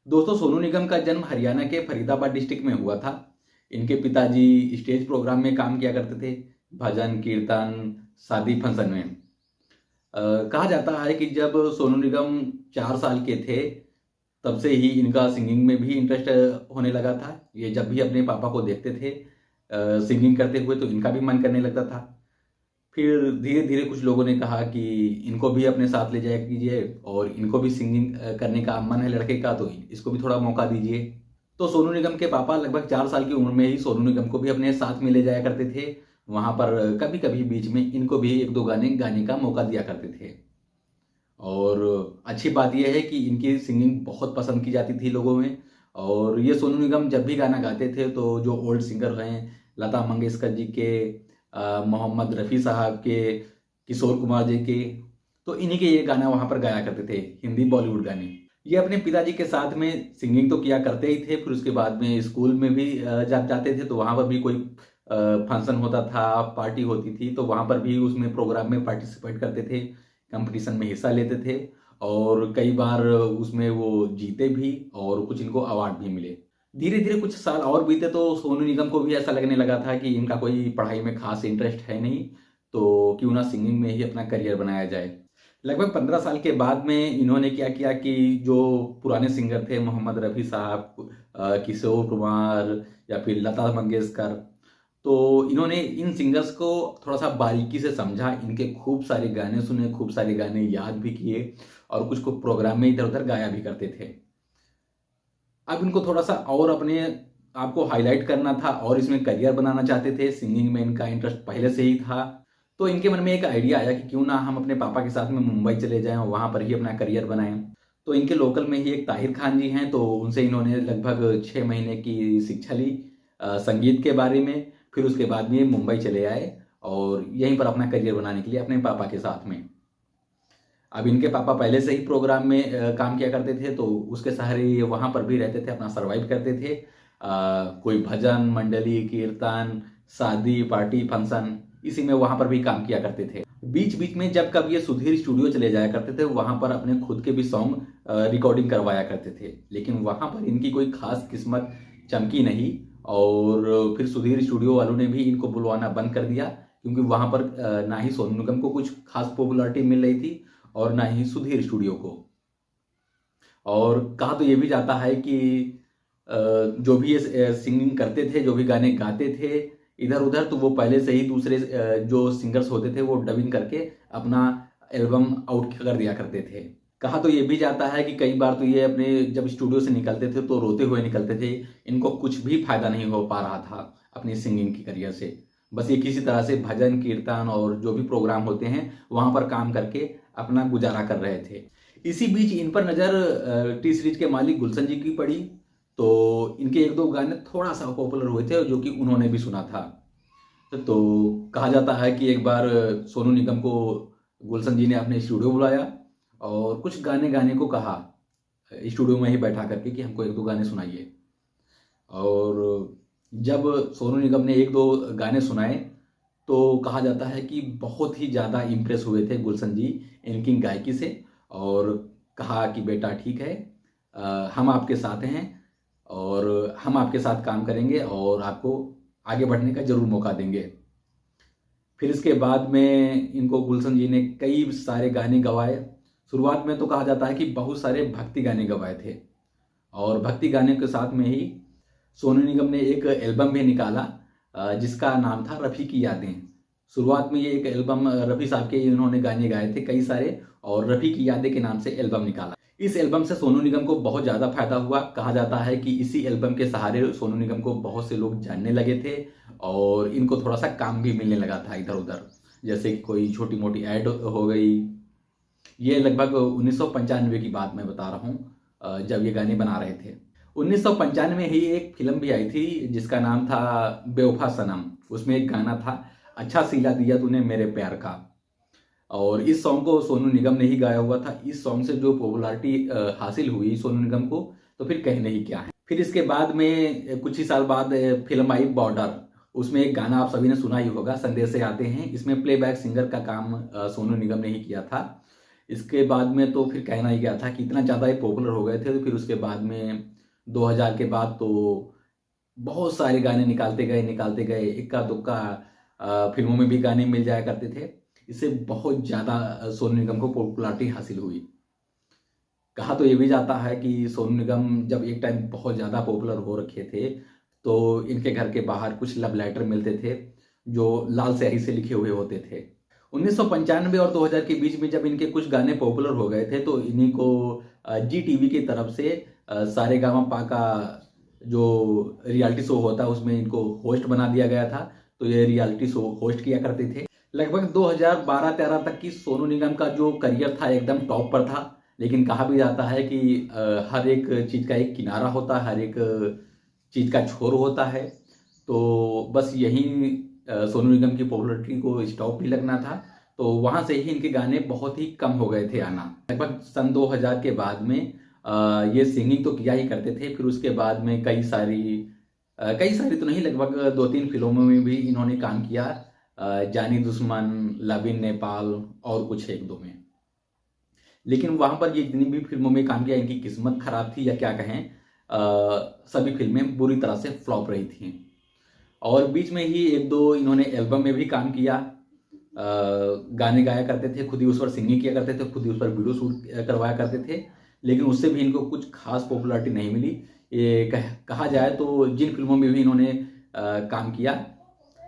दोस्तों, सोनू निगम का जन्म हरियाणा के फरीदाबाद डिस्ट्रिक्ट में हुआ था। इनके पिताजी स्टेज प्रोग्राम में काम किया करते थे, भजन कीर्तन, शादी फंक्शन में। कहा जाता है कि जब सोनू निगम 4 साल के थे, तब से ही इनका सिंगिंग में भी इंटरेस्ट होने लगा था। ये जब भी अपने पापा को देखते थे सिंगिंग करते हुए, तो इनका भी मन करने लगता था। फिर धीरे धीरे कुछ लोगों ने कहा कि इनको भी अपने साथ ले जाया कीजिए और इनको भी सिंगिंग करने का मन है लड़के का, तो इसको भी थोड़ा मौका दीजिए। तो सोनू निगम के पापा लगभग 4 साल की उम्र में ही सोनू निगम को भी अपने साथ में ले जाया करते थे। वहां पर कभी कभी बीच में इनको भी एक दो गाने गाने का मौका दिया करते थे। और अच्छी बात यह है कि इनकी सिंगिंग बहुत पसंद की जाती थी लोगों में। और ये सोनू निगम जब भी गाना गाते थे, तो जो ओल्ड सिंगर हैं, लता मंगेशकर जी के, मोहम्मद रफ़ी साहब के, किशोर कुमार जी के, तो इन्हीं के ये गाना वहाँ पर गाया करते थे, हिंदी बॉलीवुड गाने। ये अपने पिताजी के साथ में सिंगिंग तो किया करते ही थे, फिर उसके बाद में स्कूल में भी जब जाते थे तो वहाँ पर भी कोई फंक्शन होता था, पार्टी होती थी, तो वहाँ पर भी उसमें प्रोग्राम में पार्टिसिपेट करते थे, कंपटीशन में हिस्सा लेते थे। और कई बार उसमें वो जीते भी और कुछ इनको अवार्ड भी मिले। धीरे धीरे कुछ साल और बीते तो सोनू निगम को भी ऐसा लगने लगा था कि इनका कोई पढ़ाई में खास इंटरेस्ट है नहीं, तो क्यों ना सिंगिंग में ही अपना करियर बनाया जाए। लगभग 15 साल के बाद में इन्होंने क्या किया कि जो पुराने सिंगर थे, मोहम्मद रफ़ी साहब, किशोर कुमार या फिर लता मंगेशकर, तो इन्होंने इन सिंगर्स को थोड़ा सा बारीकी से समझा, इनके खूब सारे गाने सुने, खूब सारे गाने याद भी किए और कुछ को प्रोग्राम में इधर उधर गाया भी करते थे। अब इनको थोड़ा सा और अपने आपको हाईलाइट करना था और इसमें करियर बनाना चाहते थे। सिंगिंग में इनका इंटरेस्ट पहले से ही था, तो इनके मन में एक आइडिया आया कि क्यों ना हम अपने पापा के साथ में मुंबई चले जाएं और वहाँ पर ही अपना करियर बनाएं। तो इनके लोकल में ही एक ताहिर खान जी हैं, तो उनसे इन्होंने लगभग 6 महीने की शिक्षा ली संगीत के बारे में। फिर उसके बाद में ये मुंबई चले आए और यहीं पर अपना करियर बनाने के लिए अपने पापा के साथ में। अब इनके पापा पहले से ही प्रोग्राम में काम किया करते थे, तो उसके सहारे ये वहाँ पर भी रहते थे, अपना सर्वाइव करते थे। कोई भजन मंडली, कीर्तन, शादी पार्टी फंक्शन, इसी में वहाँ पर भी काम किया करते थे। बीच बीच में जब कभी ये सुधीर स्टूडियो चले जाया करते थे, वहाँ पर अपने खुद के भी सॉन्ग रिकॉर्डिंग करवाया करते थे, लेकिन वहाँ पर इनकी कोई खास किस्मत चमकी नहीं। और फिर सुधीर स्टूडियो वालों ने भी इनको बुलवाना बंद कर दिया, क्योंकि वहाँ पर ना ही सोनू निगम को कुछ खास पॉपुलैरिटी मिल रही थी और ना ही सुधीर स्टूडियो को। और कहा तो ये भी जाता है कि जो भी ये सिंगिंग करते थे, जो भी गाने गाते थे इधर उधर, तो वो पहले से ही दूसरे जो सिंगर्स होते थे वो डबिंग करके अपना एल्बम आउट कर दिया करते थे। कहा तो ये भी जाता है कि कई बार तो ये अपने जब स्टूडियो से निकलते थे तो रोते हुए निकलते थे। इनको कुछ भी फायदा नहीं हो पा रहा था अपनी सिंगिंग की करियर से। बस ये किसी तरह से भजन कीर्तन और जो भी प्रोग्राम होते हैं वहां पर काम करके अपना गुजारा कर रहे थे। इसी बीच इन पर नज़र टी सीरीज के मालिक गुलशन जी की पड़ी, तो इनके एक दो गाने थोड़ा सा पॉपुलर हुए थे जो कि उन्होंने भी सुना था। तो कहा जाता है कि एक बार सोनू निगम को गुलशन जी ने अपने स्टूडियो बुलाया और कुछ गाने गाने को कहा, स्टूडियो में ही बैठा करके कि हमको एक दो गाने सुनाइए। और जब सोनू निगम ने एक दो गाने सुनाए, तो कहा जाता है कि बहुत ही ज़्यादा इम्प्रेस हुए थे गुलशन जी इनकी गायकी से और कहा कि बेटा ठीक है, हम आपके साथ हैं और हम आपके साथ काम करेंगे और आपको आगे बढ़ने का जरूर मौका देंगे। फिर इसके बाद में इनको गुलशन जी ने कई सारे गाने गवाए। शुरुआत में तो कहा जाता है कि बहुत सारे भक्ति गाने गवाए थे और भक्ति गाने के साथ में ही सोनू निगम ने एक एल्बम भी निकाला जिसका नाम था रफ़ी की यादें। शुरुआत में ये एक एल्बम रफ़ी साहब के इन्होंने गाने गाए थे कई सारे, और रफ़ी की यादें के नाम से एल्बम निकाला। इस एल्बम से सोनू निगम को बहुत ज़्यादा फायदा हुआ। कहा जाता है कि इसी एल्बम के सहारे सोनू निगम को बहुत से लोग जानने लगे थे और इनको थोड़ा सा काम भी मिलने लगा था इधर उधर, जैसे कि कोई छोटी मोटी ऐड हो गई। ये लगभग 1995 की बात मैं बता रहा हूँ, जब ये गाने बना रहे थे। 1995 में ही एक फिल्म भी आई थी जिसका नाम था बेवफा सनम। उसमें एक गाना था, अच्छा सिला दिया तूने मेरे प्यार का, और इस सॉन्ग को सोनू निगम ने ही गाया हुआ था। इस सॉन्ग से जो पॉपुलैरिटी हासिल हुई सोनू निगम को, तो फिर कहने ही क्या है। फिर इसके बाद में कुछ ही साल बाद फिल्म आई बॉर्डर। उसमें एक गाना आप सभी ने सुना ही होगा, संदेशे आते हैं। इसमें प्लेबैक सिंगर का काम सोनू निगम ने ही किया था। इसके बाद में तो फिर कहना ही क्या था कि इतना ज़्यादा ही पॉपुलर हो गए थे। तो फिर उसके बाद में 2000 के बाद तो बहुत सारे गाने निकालते गए, इक्का दुक्का फिल्मों में भी गाने मिल जाया करते थे। इससे बहुत ज़्यादा सोनू निगम को पॉपुलैरिटी हासिल हुई। कहा तो ये भी जाता है कि सोनू निगम जब एक टाइम बहुत ज़्यादा पॉपुलर हो रखे थे, तो इनके घर के बाहर कुछ लव लेटर मिलते थे जो लाल स्याही से लिखे हुए होते थे। 1995 और 2000 के बीच में जब इनके कुछ गाने पॉपुलर हो गए थे, तो इन्हीं को जी टीवी की तरफ से सारेगामापा का जो रियलिटी शो होता है उसमें इनको होस्ट बना दिया गया था। तो ये रियलिटी शो होस्ट किया करते थे। लगभग 2012-13 तक की सोनू निगम का जो करियर था एकदम टॉप पर था। लेकिन कहा भी जाता है कि हर एक चीज़ का एक किनारा होता है, हर एक चीज़ का छोर होता है। तो बस यही सोनू निगम की पॉपुलैरिटी को स्टॉप भी लगना था। तो वहाँ से ही इनके गाने बहुत ही कम हो गए थे आना। लगभग सन 2000 के बाद में ये सिंगिंग तो किया ही करते थे। फिर उसके बाद में कई सारी तो नहीं, लगभग 2-3 फिल्मों में भी इन्होंने काम किया। जानी दुश्मन, लव इन नेपाल और कुछ 1-2 में। लेकिन वहाँ पर ये जितनी भी फिल्मों में काम किया, इनकी किस्मत खराब थी या क्या कहें, सभी फिल्में बुरी तरह से फ्लॉप रही थी। और बीच में ही 1-2 इन्होंने एल्बम में भी काम किया। गाने गाया करते थे, खुद ही उस पर सिंगिंग किया करते थे, खुद ही उस पर वीडियो शूट करवाया करते थे। लेकिन उससे भी इनको कुछ खास पॉपुलैरिटी नहीं मिली। ये कहा जाए तो जिन फिल्मों में भी इन्होंने काम किया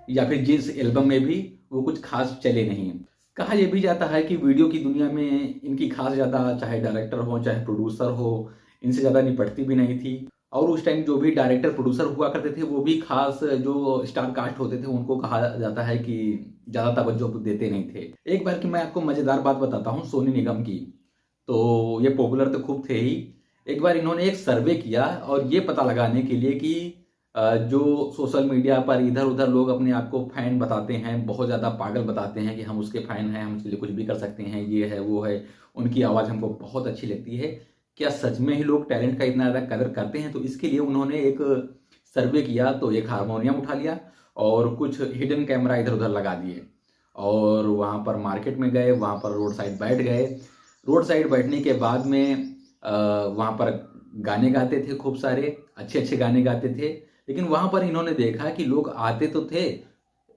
या फिर जिस एल्बम में भी, वो कुछ खास चले नहीं। कहा यह भी जाता है कि वीडियो की दुनिया में इनकी खास ज़्यादा, चाहे डायरेक्टर हो चाहे प्रोड्यूसर हो, इनसे ज़्यादा निपटती भी नहीं थी। और उस टाइम जो भी डायरेक्टर प्रोड्यूसर हुआ करते थे, वो भी खास जो स्टार कास्ट होते थे उनको कहा जाता है कि ज़्यादा तवज्जो देते नहीं थे। एक बार की मैं आपको मज़ेदार बात बताता हूँ सोनू निगम की। तो ये पॉपुलर तो खूब थे ही। एक बार इन्होंने एक सर्वे किया और ये पता लगाने के लिए कि जो सोशल मीडिया पर इधर उधर लोग अपने आप को फैन बताते हैं, बहुत ज़्यादा पागल बताते हैं कि हम उसके फ़ैन हैं, हम उसके लिए कुछ भी कर सकते हैं, ये है वो है, उनकी आवाज़ हमको बहुत अच्छी लगती है, क्या सच में ही लोग टैलेंट का इतना ज़्यादा कदर करते हैं? तो इसके लिए उन्होंने एक सर्वे किया। तो एक हारमोनियम उठा लिया और कुछ हिडन कैमरा इधर उधर लगा दिए और वहाँ पर मार्केट में गए, वहाँ पर रोड साइड बैठ गए। रोड साइड बैठने के बाद में वहाँ पर गाने गाते थे, खूब सारे अच्छे अच्छे गाने गाते थे। लेकिन वहाँ पर इन्होंने देखा कि लोग आते तो थे,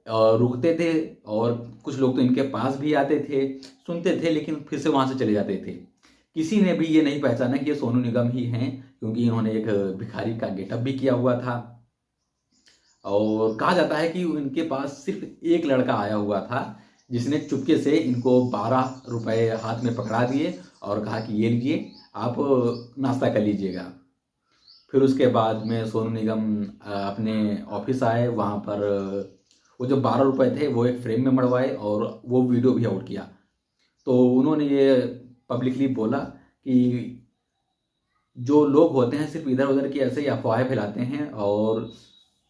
रुकते थे, और कुछ लोग तो इनके पास भी आते थे, सुनते थे, लेकिन फिर से वहाँ से चले जाते थे। किसी ने भी ये नहीं पहचाना कि ये सोनू निगम ही हैं, क्योंकि इन्होंने एक भिखारी का गेटअप भी किया हुआ था। और कहा जाता है कि उनके पास सिर्फ एक लड़का आया हुआ था जिसने चुपके से इनको 12 रुपए हाथ में पकड़ा दिए और कहा कि ये लीजिए, आप नाश्ता कर लीजिएगा। फिर उसके बाद में सोनू निगम अपने ऑफिस आए। वहाँ पर वो जो 12 रुपए थे वो एक फ्रेम में मढ़वाए और वो वीडियो भी आउट किया। तो उन्होंने ये पब्लिकली बोला कि जो लोग होते हैं सिर्फ इधर उधर की ऐसे ही अफवाहें फैलाते हैं, और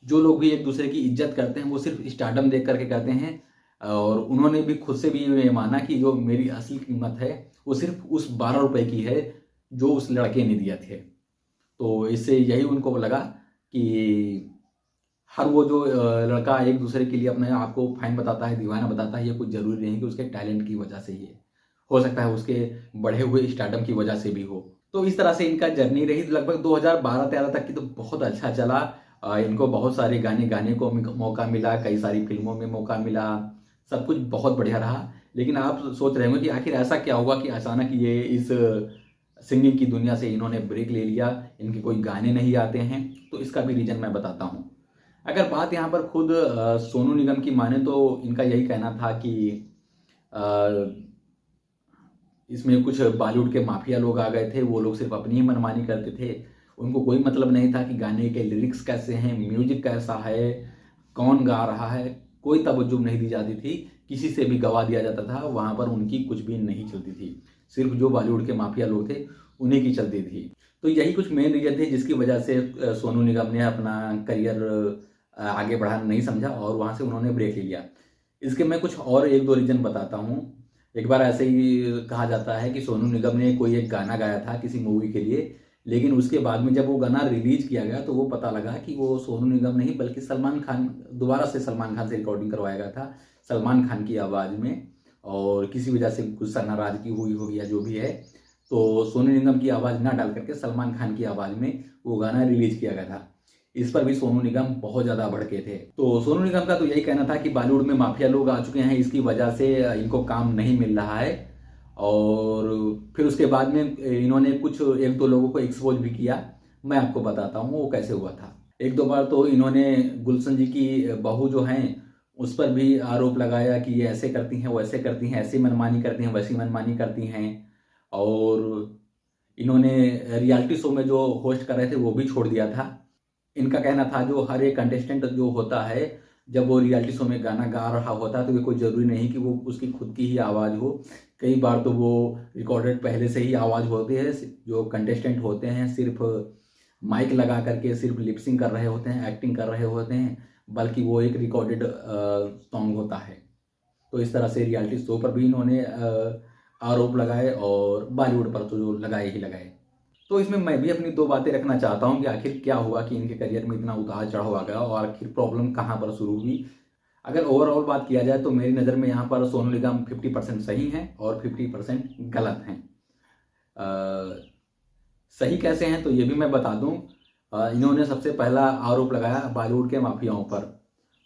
जो लोग भी एक दूसरे की इज्जत करते हैं वो सिर्फ स्टारडम देख करके करते हैं। और उन्होंने भी खुद से भी ये माना कि जो मेरी असली कीमत है वो सिर्फ उस 12 रुपए की है जो उस लड़के ने दिया थे। तो इससे यही उनको लगा कि हर वो जो लड़का एक दूसरे के लिए अपने आप को फैन बताता है, दीवाना बताता है, ये कुछ ज़रूरी नहीं कि उसके टैलेंट की वजह से ही है, हो सकता है उसके बढ़े हुए स्टारडम की वजह से भी हो। तो इस तरह से इनका जर्नी रही। लगभग 2012-13 तक की तो बहुत अच्छा चला। इनको बहुत सारे गाने गाने को मौका मिला, कई सारी फिल्मों में मौका मिला, सब कुछ बहुत बढ़िया रहा। लेकिन आप सोच रहे होंगे कि आखिर ऐसा क्या हुआ कि अचानक ये इस सिंगिंग की दुनिया से इन्होंने ब्रेक ले लिया, इनके कोई गाने नहीं आते हैं। तो इसका भी रीज़न मैं बताता हूँ। अगर बात यहाँ पर खुद सोनू निगम की माने तो इनका यही कहना था कि इसमें कुछ बॉलीवुड के माफिया लोग आ गए थे, वो लोग सिर्फ अपनी ही मनमानी करते थे, उनको कोई मतलब नहीं था कि गाने के लिरिक्स कैसे हैं, म्यूजिक कैसा है, कौन गा रहा है, कोई तवज्जो नहीं दी जाती थी। किसी से भी गवा दिया जाता था, वहाँ पर उनकी कुछ भी नहीं चलती थी, सिर्फ जो बॉलीवुड के माफिया लोग थे उन्हीं की चलती थी। तो यही कुछ मेन रीजन थे जिसकी वजह से सोनू निगम ने अपना करियर आगे बढ़ाना नहीं समझा और वहाँ से उन्होंने ब्रेक ले लिया। इसके मैं कुछ और 1-2 रीजन बताता हूँ। एक बार ऐसे ही कहा जाता है कि सोनू निगम ने कोई एक गाना गाया था किसी मूवी के लिए, लेकिन उसके बाद में जब वो गाना रिलीज किया गया तो वो पता लगा कि वो सोनू निगम नहीं बल्कि सलमान खान, दोबारा से सलमान खान से रिकॉर्डिंग करवाया गया था, सलमान खान की आवाज़ में। और किसी वजह से गुस्सा नाराजगी हुई होगी या जो भी है, तो सोनू निगम की आवाज़ ना डाल करके सलमान खान की आवाज़ में वो गाना रिलीज किया गया था। इस पर भी सोनू निगम बहुत ज़्यादा भड़के थे। तो सोनू निगम का तो यही कहना था कि बॉलीवुड में माफिया लोग आ चुके हैं, इसकी वजह से इनको काम नहीं मिल रहा है। और फिर उसके बाद में इन्होंने कुछ एक दो लोगों को एक्सपोज भी किया। मैं आपको बताता हूँ वो कैसे हुआ था। एक दो बार तो इन्होंने गुलशन जी की बहू जो हैं उस पर भी आरोप लगाया कि ये ऐसे करती हैं, वो ऐसे करती हैं, ऐसी मनमानी करती हैं, वैसी मनमानी करती हैं। और इन्होंने रियलिटी शो में जो होस्ट कर रहे थे वो भी छोड़ दिया था। इनका कहना था जो हर एक कंटेस्टेंट जो होता है जब वो रियलिटी शो में गाना गा रहा होता है तो ये कोई ज़रूरी नहीं कि वो उसकी खुद की ही आवाज़ हो। कई बार तो वो रिकॉर्डेड पहले से ही आवाज़ होती है। जो कंटेस्टेंट होते हैं सिर्फ माइक लगा करके सिर्फ लिपसिंग कर रहे होते हैं, एक्टिंग कर रहे होते हैं, बल्कि वो एक रिकॉर्डेड सॉन्ग होता है। तो इस तरह से रियलिटी शो पर भी इन्होंने आरोप लगाए और बॉलीवुड पर तो जो लगाए ही लगाए। तो इसमें मैं भी अपनी दो बातें रखना चाहता हूँ कि आखिर क्या हुआ कि इनके करियर में इतना उतार चढ़ाव आ गया और आखिर प्रॉब्लम कहाँ पर शुरू हुई। अगर ओवरऑल बात किया जाए तो मेरी नज़र में यहाँ पर सोनू निगम 50% सही हैं और 50% गलत हैं। सही कैसे हैं तो ये भी मैं बता दूं। इन्होंने सबसे पहला आरोप लगाया बॉलीवुड के माफियाओं पर।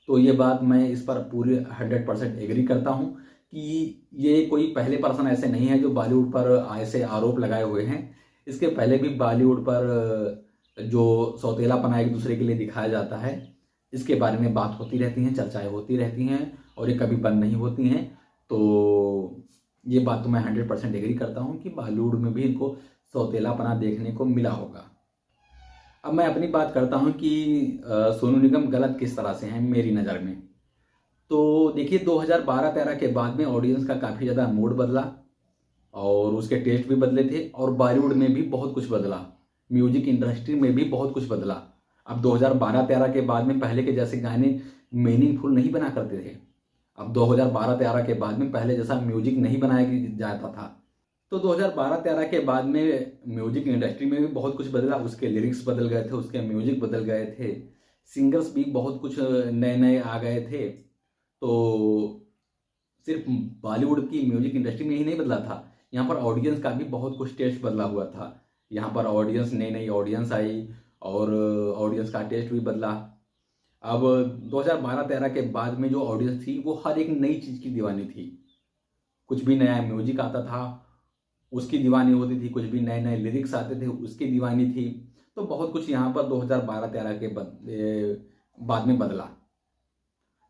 तो ये बात मैं इस पर पूरी 100% एग्री करता हूं कि ये कोई पहले पर्सन ऐसे नहीं है जो बॉलीवुड पर ऐसे आरोप लगाए हुए हैं। इसके पहले भी बॉलीवुड पर जो सौतेलापना एक दूसरे के लिए दिखाया जाता है इसके बारे में बात होती रहती हैं, चर्चाएं होती रहती हैं और ये कभी बंद नहीं होती हैं। तो ये बात तो मैं 100% एग्री करता हूँ कि बॉलीवुड में भी इनको सौतेलापना देखने को मिला होगा। अब मैं अपनी बात करता हूँ कि सोनू निगम गलत किस तरह से हैं मेरी नज़र में। तो देखिए 2012-13 के बाद में ऑडियंस का काफ़ी ज़्यादा मूड बदला और उसके टेस्ट भी बदले थे और बॉलीवुड में भी बहुत कुछ बदला, म्यूजिक इंडस्ट्री में भी बहुत कुछ बदला। अब 2012-13 के बाद में पहले के जैसे गाने मीनिंगफुल नहीं बना करते थे। अब 2012-13 के बाद में पहले जैसा म्यूजिक नहीं बनाया जाता था। तो 2012-13 के बाद में म्यूजिक इंडस्ट्री में भी बहुत कुछ बदला, उसके लिरिक्स बदल गए थे, उसके म्यूजिक बदल गए थे, सिंगर्स भी बहुत कुछ नए नए आ गए थे। तो सिर्फ बॉलीवुड की म्यूजिक इंडस्ट्री में ही नहीं बदला था, यहाँ पर ऑडियंस का भी बहुत कुछ टेस्ट बदला हुआ था। यहाँ पर ऑडियंस नई नई ऑडियंस आई और ऑडियंस का टेस्ट भी बदला। अब 2012-13 के बाद में जो ऑडियंस थी वो हर एक नई चीज़ की दीवानी थी। कुछ भी नया म्यूजिक आता था उसकी दीवानी होती थी, कुछ भी नए नए लिरिक्स आते थे उसकी दीवानी थी। तो बहुत कुछ यहाँ पर 2012-13 के बाद में बदला।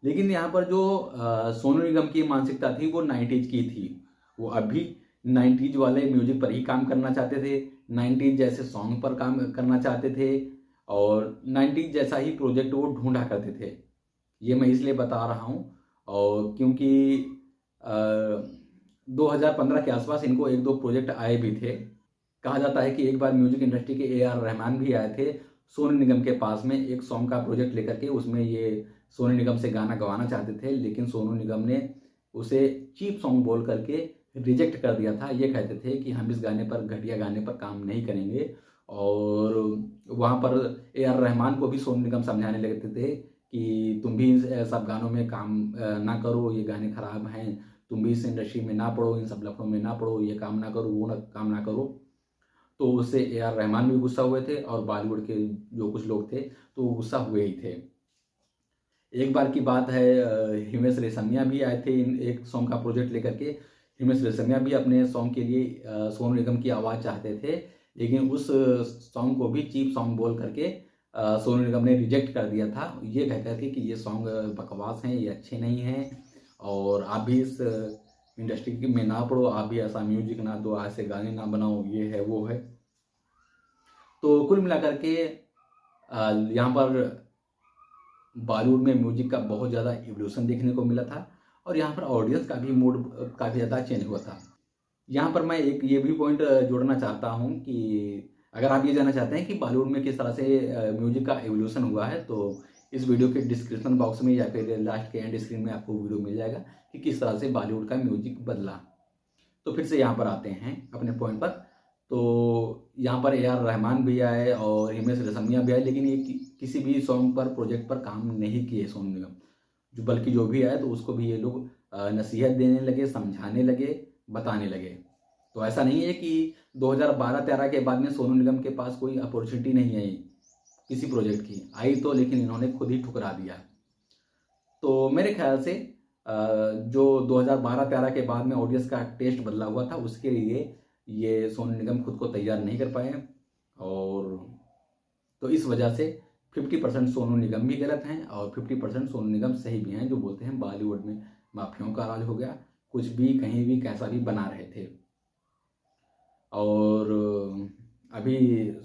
लेकिन यहाँ पर जो सोनू निगम की मानसिकता थी वो 90s की थी। वो अभी 90s वाले म्यूजिक पर ही काम करना चाहते थे, 90s जैसे सॉन्ग पर काम करना चाहते थे और 90s जैसा ही प्रोजेक्ट वो ढूंढा करते थे। ये मैं इसलिए बता रहा हूँ और क्योंकि 2015 के आसपास इनको एक दो प्रोजेक्ट आए भी थे। कहा जाता है कि एक बार म्यूजिक इंडस्ट्री के AR रहमान भी आए थे सोनू निगम के पास में एक सॉन्ग का प्रोजेक्ट लेकर के। उसमें ये सोनू निगम से गाना गवाना चाहते थे लेकिन सोनू निगम ने उसे चीप सॉन्ग बोल करके रिजेक्ट कर दिया था। ये कहते थे कि हम इस गाने पर, घटिया गाने पर काम नहीं करेंगे। और वहाँ पर AR रहमान को भी सोनू निगम समझाने लगते थे कि तुम भी सब गानों में काम ना करो, ये गाने खराब हैं, तुम भी इस इंडस्ट्री में ना पढ़ो, इन सब लफड़ों में ना पढ़ो, ये काम ना करो, वो काम ना करो। तो उससे AR रहमान भी गुस्सा हुए थे और बॉलीवुड के जो कुछ लोग थे तो वो गुस्सा हुए ही थे। एक बार की बात है हिमेश रेशमिया भी आए थे एक सॉन्ग का प्रोजेक्ट लेकर के। हिमेश रेशमिया भी अपने सॉन्ग के लिए सोनू निगम की आवाज़ चाहते थे लेकिन उस सॉन्ग को भी चीप सॉन्ग बोल करके सोनू निगम ने रिजेक्ट कर दिया था। ये कहते थे कि ये सॉन्ग बकवास हैं, ये अच्छे नहीं हैं और आप भी इस इंडस्ट्री में ना पढ़ो, आप भी ऐसा म्यूजिक ना दो, ऐसे गाने ना बनाओ, ये है वो है। तो कुल मिलाकर के यहाँ पर बॉलीवुड में म्यूजिक का बहुत ज़्यादा इवोल्यूशन देखने को मिला था और यहाँ पर ऑडियंस का भी मूड काफ़ी ज़्यादा चेंज हुआ था। यहाँ पर मैं एक ये भी पॉइंट जोड़ना चाहता हूँ कि अगर आप ये जानना चाहते हैं कि बॉलीवुड में किस तरह से म्यूजिक का एवोल्यूशन हुआ है तो इस वीडियो के डिस्क्रिप्शन बॉक्स में या फिर लास्ट के एंड स्क्रीन में आपको वीडियो मिल जाएगा कि किस तरह से बॉलीवुड का म्यूजिक बदला। तो फिर से यहाँ पर आते हैं अपने पॉइंट पर। तो यहाँ पर AR रहमान भी आए और हिमेश रेशमिया भी आए लेकिन ये किसी भी सॉन्ग पर, प्रोजेक्ट पर काम नहीं किए सोनू निगम। जो बल्कि जो भी आए तो उसको भी ये लोग नसीहत देने लगे, समझाने लगे, बताने लगे। तो ऐसा नहीं है कि 2012-13 के बाद में सोनू निगम के पास कोई अपॉर्चुनिटी नहीं आई किसी प्रोजेक्ट की, आई तो लेकिन इन्होंने खुद ही ठुकरा दिया। तो मेरे ख्याल से जो 2012-13 के बाद में ऑडियंस का टेस्ट बदला हुआ था, उसके लिए ये सोनू निगम खुद को तैयार नहीं कर पाए, और तो इस वजह से 50% सोनू निगम भी गलत हैं और 50% सोनू निगम सही भी हैं, जो बोलते हैं बॉलीवुड में माफियाओं का राज हो गया, कुछ भी कहीं भी कैसा भी बना रहे थे। और अभी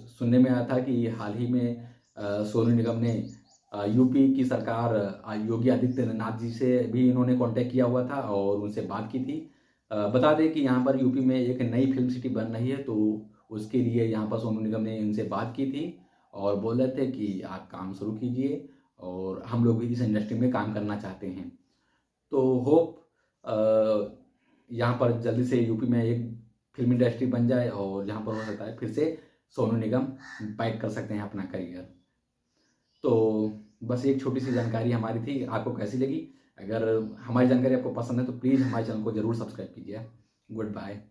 सुनने में आया था कि हाल ही में सोनू निगम ने यूपी की सरकार योगी आदित्यनाथ जी से भी इन्होंने कांटेक्ट किया हुआ था और उनसे बात की थी। बता दें कि यहाँ पर यूपी में एक नई फिल्म सिटी बन रही है, तो उसके लिए यहाँ पर सोनू निगम ने इनसे बात की थी और बोल रहे थे कि आप काम शुरू कीजिए और हम लोग भी इस इंडस्ट्री में काम करना चाहते हैं। तो होप यहाँ पर जल्दी से यूपी में एक फिल्म इंडस्ट्री बन जाए और जहाँ पर हो सकता है फिर से सोनू निगम बैक कर सकते हैं अपना करियर। तो बस एक छोटी सी जानकारी हमारी थी, आपको कैसी लगी? अगर हमारी जानकारी आपको पसंद है तो प्लीज़ हमारे चैनल को ज़रूर सब्सक्राइब कीजिए। Good bye.